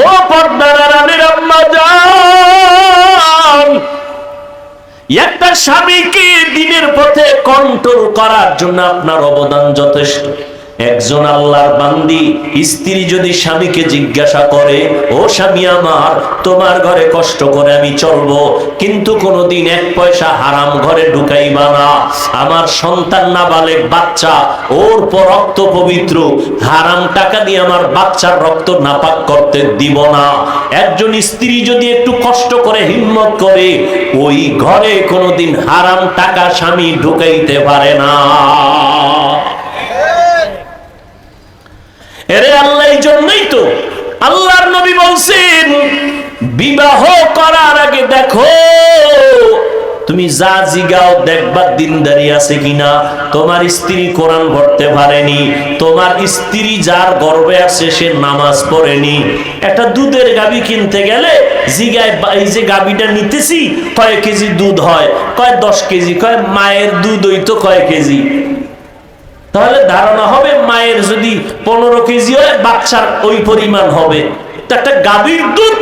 ও পর্দার আড়ালের আম্মা জান, একটা স্বামীকে দিনের পথে কন্ট্রোল করার জন্য আপনার অবদান যথেষ্ট। একজন আল্লাহর বান্দি স্ত্রী যদি স্বামীকে জিজ্ঞাসা করে, ও স্বামী আমার, তোমার ঘরে কষ্ট করে আমি চলবো, কিন্তু কোনোদিন এক পয়সা হারাম ঘরে ঢুকাইবা না, আমার সন্তান নাবালেগ বাচ্চা, ওর পর রক্ত পবিত্র, হারাম টাকা দিয়ে আমার বাচ্চার রক্ত নাপাক করতে দিব না। একজন স্ত্রী যদি একটু কষ্ট করে হিম্মত করে, ওই ঘরে কোনোদিন হারাম টাকা স্বামী ঢুকাইতে পারে না। এরে আল্লাহ, এই জন্যই তো আল্লাহর নবী বলছেন, বিবাহ করার আগে দেখো, তুমি যা জিগাও দেখবা দিনদারি আছে কিনা। তোমার স্ত্রী কোরআন পড়তে পারেনি, তোমার স্ত্রী যার গর্ভে আছে সে নামাজ পড়েনি। একটা দুধের গাভী কিনতে গেলে জিগায়, এই যে গাভীটা নিতেছি কয় কেজি দুধ হয়, কয় 10 কেজি, কয় মায়ের দুধ হইতো কয় কেজি। তাহলে ধারণা হবে মায়ের যদি 15 কেজি হয় বাচ্চার ওই পরিমাণ হবে। তো একটা গাভীর দুধ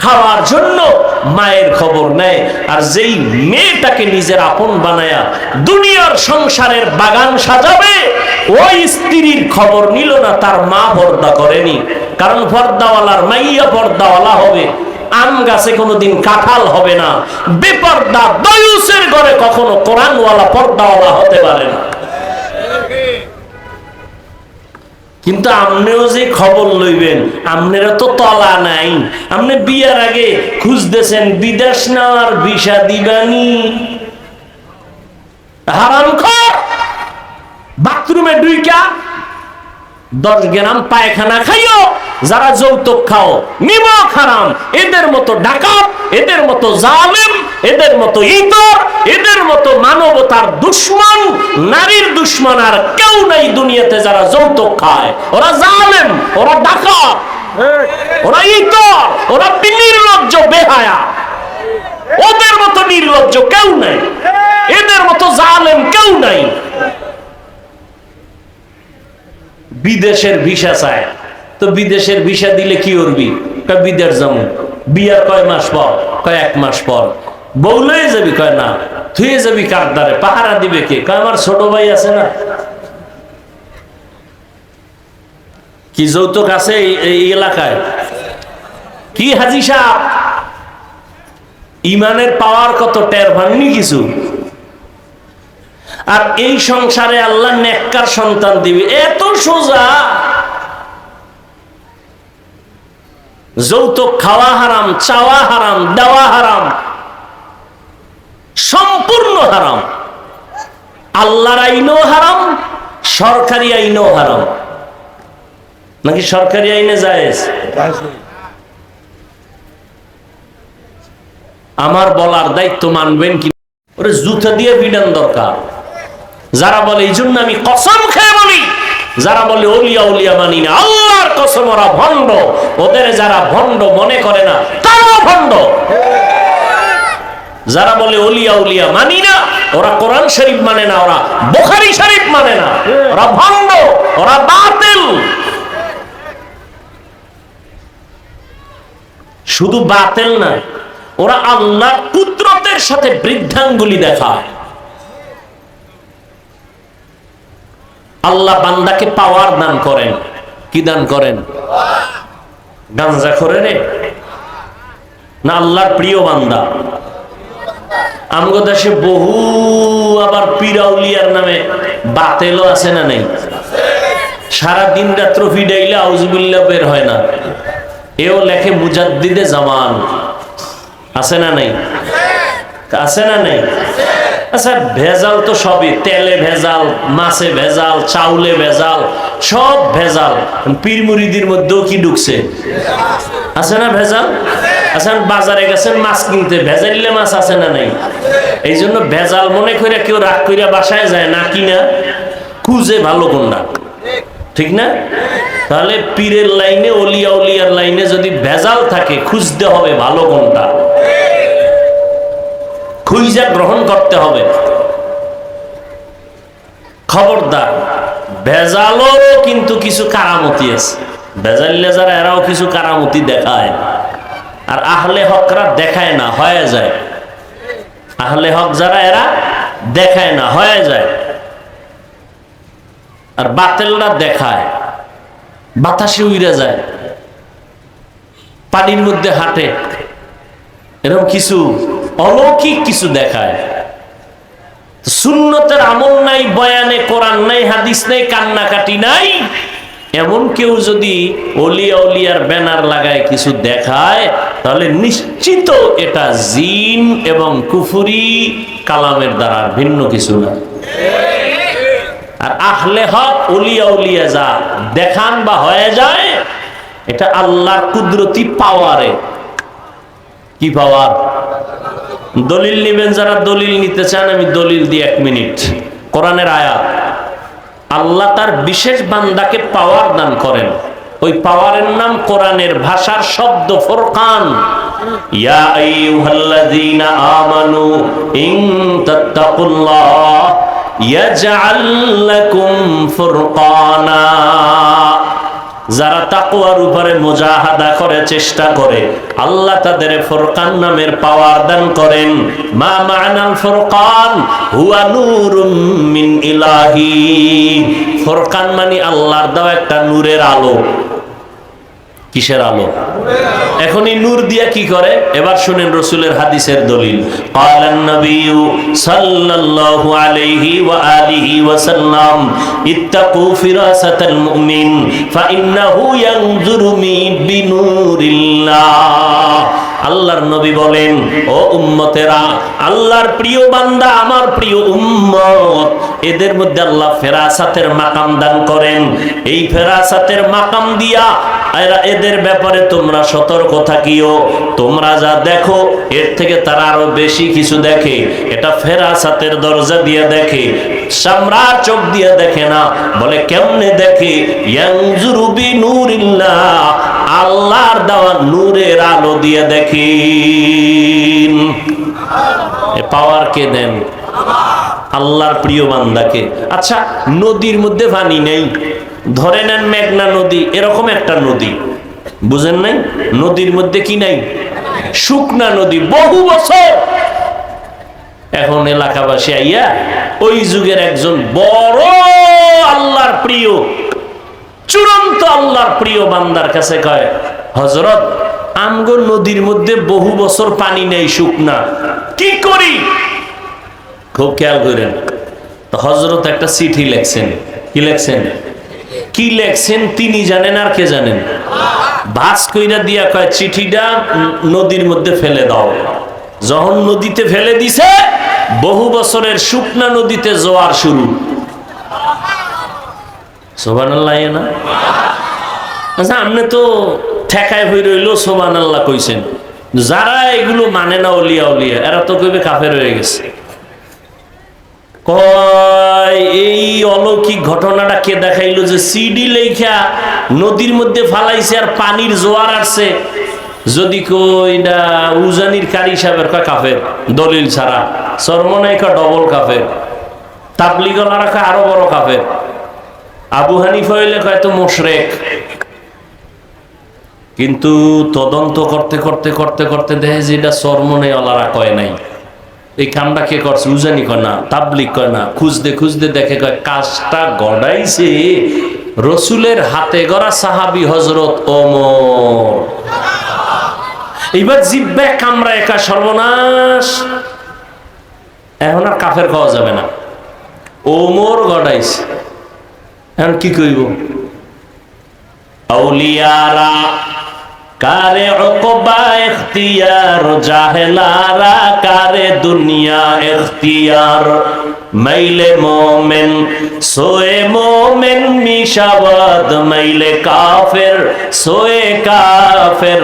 খাওয়ার জন্য মায়ের খবর নেয়, আর যেই মেয়েটাকে নিজের আপন বানায়া দুনিয়ার সংসারের বাগান সাজাবে, ওই স্ত্রীর খবর নিল না তার মা পর্দা করেনি। কারণ পর্দাওয়ালার মাইয়া পর্দাওয়ালা হবে, আম গাছে কোনোদিন কাঁঠাল হবে না। বেপর্দা দয়ুসের ঘরে কখনো কোরআনওয়ালা পর্দাওয়ালা হতে পারে না। কিন্তু আপনিও যে খবর লইবেন, আপনারা তো তলা নাই। আপনি বিয়ার আগে খুঁজতেছেন বিদেশ নেওয়ার ভিসা দিবানি, হারামখোর। বাথরুমে ঢুইকা 10 গ্রাম পায়খানা খাইও, যারা যৌতুক খাও নিমক হারাম। এদের মতো ডাকাত, এদের মতো জালেম, এদের মতো ইতর, এদের মতো মানবতার দুশ্মন, নারীর দুশ্মন আর কেউ নাই দুনিয়াতে। যারা যৌতুক খায় ওরা জালেম, ওরা ডাকাত, ওরা ইতর, ওরা নির্লজ্জ বেহায়া। ওদের মতো নির্লজ্জ কেউ নাই, এদের মতো জালেম কেউ নাই। বিদেশের ভিসা চায়, তো বিদেশের ভিসা দিলে কি করবি? কয় বিদেশ যাবো। বিয়ার কয় মাস পর? কয় 1 মাস পর। বউ লয়ে যাবি? কয় না। থুয়ে যাবি কার দ্বারে? পাহারা দিবে কে? কয় আমার ছোট ভাই আছে না। কি যৌতুক আছে এই এলাকায়? কি হাজি সাহেব, ইমানের পাওয়ার কত টের পাননি কিছু? আর এই সংসারে আল্লাহ নেককার সন্তান দিবে, এত সোজা। যৌতুক খাওয়া হারাম, চাওয়া হারাম, দেওয়া হারাম, সম্পূর্ণ হারাম। আল্লাহর আইনও হারাম, সরকারি আইনও হারাম। নাকি সরকারি আইনে জায়েজ? আমার বলার দায়িত্ব মানবেন কি? ওরে জুতা দিয়ে বিধান দরকার। যারা বলে, এই জন্য আমি কসম খেয়ে বলি, যারা বলে ওলিয়া উলিয়া মানি না, আল্লাহর কসম ওরা ভণ্ড। ওদের যারা ভণ্ড মনে করে না তারাও ভণ্ড। যারা বলে ওলিয়া উলিয়া মানি না, ওরা কোরআন শরীফ মানে না, ওরা বুখারী শরীফ মানে না, ওরা ভণ্ড, ওরা বাতিল। শুধু বাতিল না, ওরা আল্লাহর কুদরতের সাথে বৃদ্ধাঙ্গুলি দেখায়। আল্লাহ বান্দাকে পাওয়ার দান করেন। কি দান করেন? গাঞ্জা করে রে না আল্লাহর প্রিয় বান্দা? আমগো দেশে বহু আবার পিরাউলিয়ার নামে বাতেলও আছে না নেই? সারা দিন রাত্র ফিডাইলে আউযুবিল্লাহ বের হয় না। এও লেখে মুজাদ্দিদে জামান। আছে না নাই? আছে না নাই? আচ্ছা, ভেজাল তো সবই, তেলে ভেজাল, মাছে ভেজাল, চাউলে ভেজাল, সব ভেজাল। পীর মুরিদির মধ্যেও কি ঢুকছে? আছে না ভেজাল? আচ্ছা, বাজারে গেছেন মাছ কিনতে, ভেজালিলে মাছ আছে না নাই? এই জন্য ভেজাল মনে করে কেউ রাগ করে বাসায় যায় না, কিনা খুঁজে ভালো কোনটা, ঠিক না? তাহলে পীরের লাইনে, ওলিয়া উলিয়ার লাইনে যদি ভেজাল থাকে, খুঁজতে হবে ভালো কোনটা, খুঁজা গ্রহণ করতে হবে। খবরদার, ভেজালও কিন্তু কিছু কারামতি আছে। বেজাল্লে যারা এরাও কিছু কারামতি দেখায়, আর আহলে হকরা দেখায় না, হয়ে যায়। আহলে হক যারা এরা দেখায় না, হয়ে যায়। আর বাতেলরা দেখায়, বাতাসে উড়ে যায়, পানির মধ্যে হাঁটে, এরকম কিছু অলৌকিক কিছু দেখায়। সুন্নতের আমল নাই, বয়ানে কোরআন নাই, হাদিস নাই, কান্নাকাটি নাই, এমন কেউ যদি ওলিয়া উলিয়ার ব্যানার লাগায় কিছু দেখায়, তাহলে নিশ্চিত এটা জিন এবং কুফরি কালামের দ্বারা ভিন্ন কিছু না। আর আহলে হক ওলিয়া উলিয়া যা দেখান বা হয়ে যায়, এটা আল্লাহর কুদরতি পাওয়ারে। কি পাওয়ার? দলিল নিবেন যারা, দলিল নিতে চান, আমি দলিল দিই 1 মিনিট। কোরআনের আয়াত, আল্লাহ তার বিশেষ বান্দাকে পাওয়ার দান করেন, ওই পাওয়ারের নাম কোরআনের ভাষার শব্দ ফুরকান। ইয়া আইয়ুহাল্লাযীনা আমানু ইন তাত্তাকুল্লাহ ইয়াজআল লাকুম ফুরকানা। যারা তাকওয়ার উপরে মুজাহাদা করে, চেষ্টা করে, আল্লাহ তাদের ফুরকান নামের পাওয়ার দান করেন। মা মা'নাল ফুরকান হুয়া নূরুম মিন ইলাহি। ফুরকান মানে আল্লাহর দেওয়া একটা নূরের আলো। কিসের আলো? এখন এই নূর দিয়া কি করে? এবার শুনেন রাসূলের হাদিসের দলিল। ক্বালান নবিয়্যু সাল্লাল্লাহু আলাইহি ওয়া আলিহি ওয়া সাল্লাম ইত্তাকু ফিরাসাতাল মুমিন ফাইন্নাহু ইয়ানজুরু বিনূরিল্লাহ। আল্লাহর নবী বলেন, ও উম্মতেরা, আল্লাহর প্রিয় বান্দা, আমার প্রিয় উম্মত, এদের মধ্যে আল্লাহ ফেরাসাতের মাকাম দান করেন। এই ফেরাসাতের মাকাম দিয়া এদের ব্যাপারে তোমরা সতর্ক থাকিও। তোমরা যা দেখো এর থেকে তারা আরো বেশি কিছু দেখে। এটা ফেরাসাতের দরজা দিয়ে দেখে, সামরার চোখ দিয়ে দেখে না। বলে কেমনে দেখে? ইয়ানজুরু বিনূরিল্লাহ, আল্লাহর দেওয়া নূরের আলো দিয়ে দেখেন। এ পাওয়ার কে দেন? আল্লাহর প্রিয় বান্দাকে। আচ্ছা, নদীর মধ্যে পানি নেই, ধরে নেন মেঘনা নদী, এরকম একটা নদী, বুঝেন নাই? নদীর মধ্যে কি নাই? শুকনা নদী, বহু বছর। এখন এলাকাবাসী আইয়া ওই যুগের একজন বড় আল্লাহর প্রিয়, চূড়ান্ত আল্লাহর প্রিয় বান্দার কাছে কয়, হযরত, আমগো নদীর মধ্যে বহু বছর পানি নেই, শুকনা, কি করি? খুব খেয়াল করেন। তো হযরত একটা চিঠি লেখছেন। কি লেখছেন? কি লেখছেন তিনি জানেন, আর কে জানেন? ভাঁজ কইরা দিয়া কয়, চিঠিটা নদীর মধ্যে ফেলে দাও। যখন নদীতে ফেলে দিছে, বহু বছরের শুকনা নদীতে জোয়ার শুরু। সুবহানাল্লাহ না? আচ্ছা, আপনি তো ঠেকায় হয়ে রইল সুবহানাল্লাহ কইছেন। যারা এগুলো মানে না, ওলিয়া উলিয়া, এরা তো কইবে কাফের হয়ে গেছে। কয় এই অলৌকিক ঘটনাটা কে দেখাইলো যে সিডি লেখা নদীর মধ্যে ফালাইছে আর পানির জোয়ার আসছে? যদি কইনা উজানির কারি সাহেবের কয় কাফের, দলিল ছাড়া। সরমনাই কয় ডবল কাফের। তাবলিগলারা কয় আরো বড় কাফের। আবু হানিফা হইলে কয় তো মুশরিক। কিন্তু তদন্ত করতে করতে করতে করতে দেখে যে এটা সরমনাই ওলারা কয় নাই। এই কামটা কে করছে? উজানি কয় না, তাবলিগ কয় না। খুঁজতে খুঁজতে দেখে কয় কাজটা গড়াইছে রসুলের হাতে গড়া সাহাবী হযরত ওমর। এইবার জিব্বে কামরা একা, সর্বনাশ, এখন আর কাফের খাওয়া যাবে না, ওমর গড়াইছে। এখন কি কইব? আউলিয়ারা কারে উকবা ইখতিয়ার, জাহেলারা কারে দুনিয়া ইখতিয়ার। মাইলে মোমেন সোয়ে মোমেন মিশাওয়াদ, মাইলে কাফের সোয়ে কাফের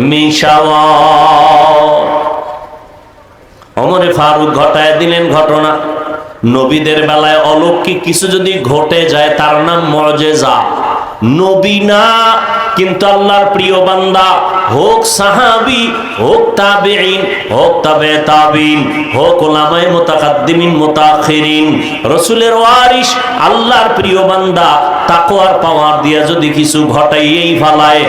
মিশাওয়াদ। ওমরে ফারুক ঘটায় দিলেন ঘটনা। নবীদের বেলায় অলৌকিক কিছু যদি ঘটে যায়, তার নাম মুজিজা। নবী না, কিন্তু আল্লাহর প্রিয় বান্দা হোক সাহাবী, হোক তাবেঈন, হোক তাবে তাবিন, হোক উলামায়ে মুতাকাদ্দিমিন মুতাআখিরিন, রাসূলের ওয়ারিস আল্লাহর প্রিয় বান্দা তাকওয়ার পাওয়ার দিয়া যদি কিছু ঘটাইয়েই ফেলায়,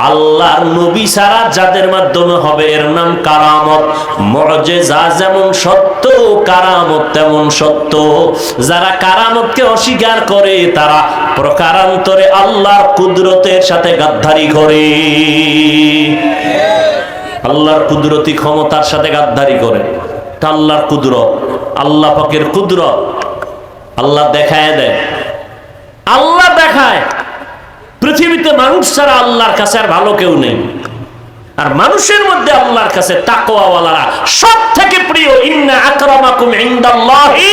আল্লাহর নবী ছাড়া যাদের মাধ্যমে হবে এর নাম কারামত। মুজিজা যেমন সত্য, কারামত তেমন সত্য। যারা কারামতকে অস্বীকার করে তারা প্রকারান্তরে আল্লাহর কুদরতের সাথে গাদ্দারি করে, আল্লাহর কুদরতি ক্ষমতার সাথে গাদ্দারি করে। এটা আল্লাহর কুদরত, আল্লাহ পাকের কুদরত। আল্লাহ দেখায় দেয়, আল্লাহ দেখায়। পৃথিবীতে মানুষ ছাড়া আল্লাহর কাছে আর ভালো কেউ নেই। আর মানুষের মধ্যে আল্লাহর কাছে তাকওয়াওয়ালারা সব থেকে প্রিয়। ইন্না আকরামাকুম ইনদাল্লাহি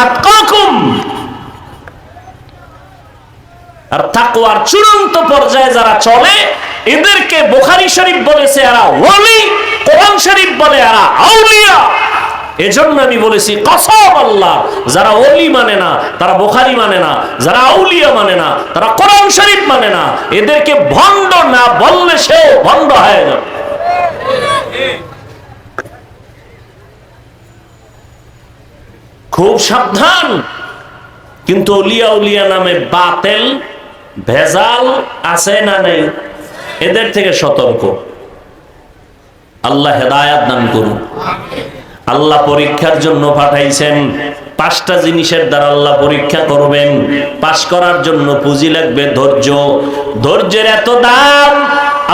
আতকাকুম। আর তাকওয়ার চূড়ান্ত পর্যায়ে যারা চলে এদেরকে বুখারী শরীফ বলেছে এরা ওলি, কোরআন শরীফ বলে এরা আউলিয়া। এজন্য আমি বলেছি কসম আল্লাহ, যারা ওলি মানে না তারা বুখারী মানে না, যারা আউলিয়া মানে না তারা কোরআন শরীফ মানে না, এদেরকে ভণ্ড না বললে সেও ভণ্ড হয়ে যাবে। খুব সাবধান। কিন্তু ওলিয়া উলিয়া নামে বাতেল ভেজাল আছে না নেই? এদের থেকে সতর্ক। আল্লাহ হেদায়াত দান করুন। আল্লাহ পরীক্ষার জন্য পাঠাইছেন। 5টা জিনিসের দ্বারা আল্লাহ পরীক্ষা করবেন। পাশ করার জন্য পুঁজি লাগবে ধৈর্য। ধৈর্যের এত দাম,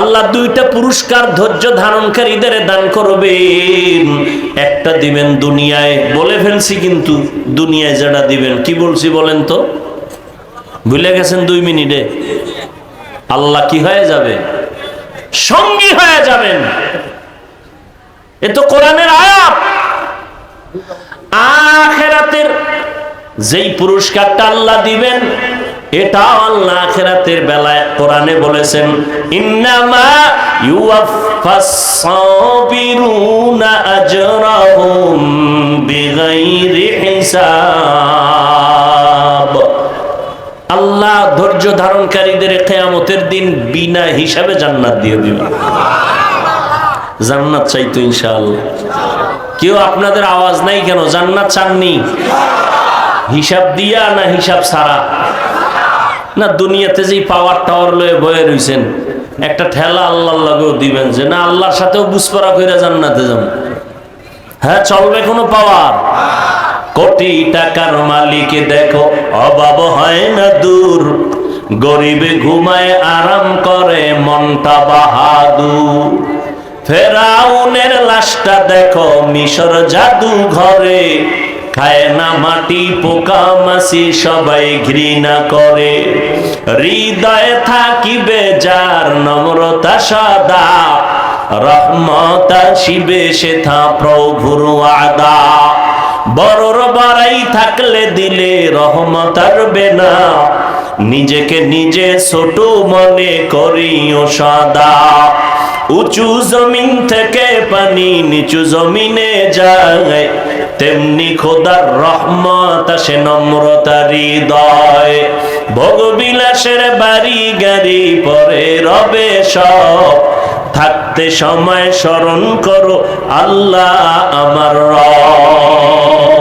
আল্লাহ 2টা পুরস্কার ধৈর্য ধারণকারীদের দান করবেন। একটা দিবেন দুনিয়ায়, বলে ফেলছি কিন্তু দুনিয়ায় যেটা দিবেন কি বলছি বলেন তো? ভুলে গেছেন 2 মিনিটে? আল্লাহ কি হয়ে যাবে? সঙ্গী হয়ে যাবেন। এ তো কোরআনের আয়াত। আখিরাতের যেই পুরস্কারটা আল্লাহ দিবেন এটা আল্লাহ আখিরাতের বেলায় কোরআনে বলেছেন, ইন্নামা ইউওয়াফাস সাবিরুনা আজরাহুম বিগাইরি হিসাব। আল্লাহ ধৈর্য ধারণকারীদের কিয়ামতের দিন বিনা হিসাবে জান্নাত দিয়ে দিবেন। জান্নাত চাইতো ইনশাআল্লাহ। কেউ আপনাদের আওয়াজ নাই কেন? জান্নাত চাননি? হিসাব দিয়া না হিসাব ছাড়া? না দুনিয়াতে যেই পাওয়ার টাওয়ার লয়ে বয়ে রইছেন, একটা ঠেলা আল্লাহর লাগেও দিবেন যে না আল্লাহর সাথেও বুঝপড়া কইরা জান্নাতে যাব। হ্যাঁ চলবে কোনো পাওয়ার? কোটি টাকার মালিক দেখো অভাব হয় না দূর, গরিবে ঘুমায় আরাম করে মনটা বাহাদুর। ফেরাউনের লাশটা দেখো মিশর জাদু ঘরে, খায় না মাটি পোকা মাছি সবাই ঘৃণা করে। হৃদয়ে থাকিবে যার নম্রতা সদা, রহমত আসিবে সেথা প্রভুর ওয়াদা। বড়র বাড়াই থাকলে দিলে রহমত আসবে না, নিজেকে নিজে ছোট মনে করিও সদা। উঁচু জমিন থেকে পানি নিচু জমিনে যায়, তেমনি খোদার রহমত আসে নম্রতার হৃদয়। ভোগবিলাসের বাড়ি গাড়ি পরে রবে সব, থাকতে সময় স্মরণ করো আল্লাহ আমার রব।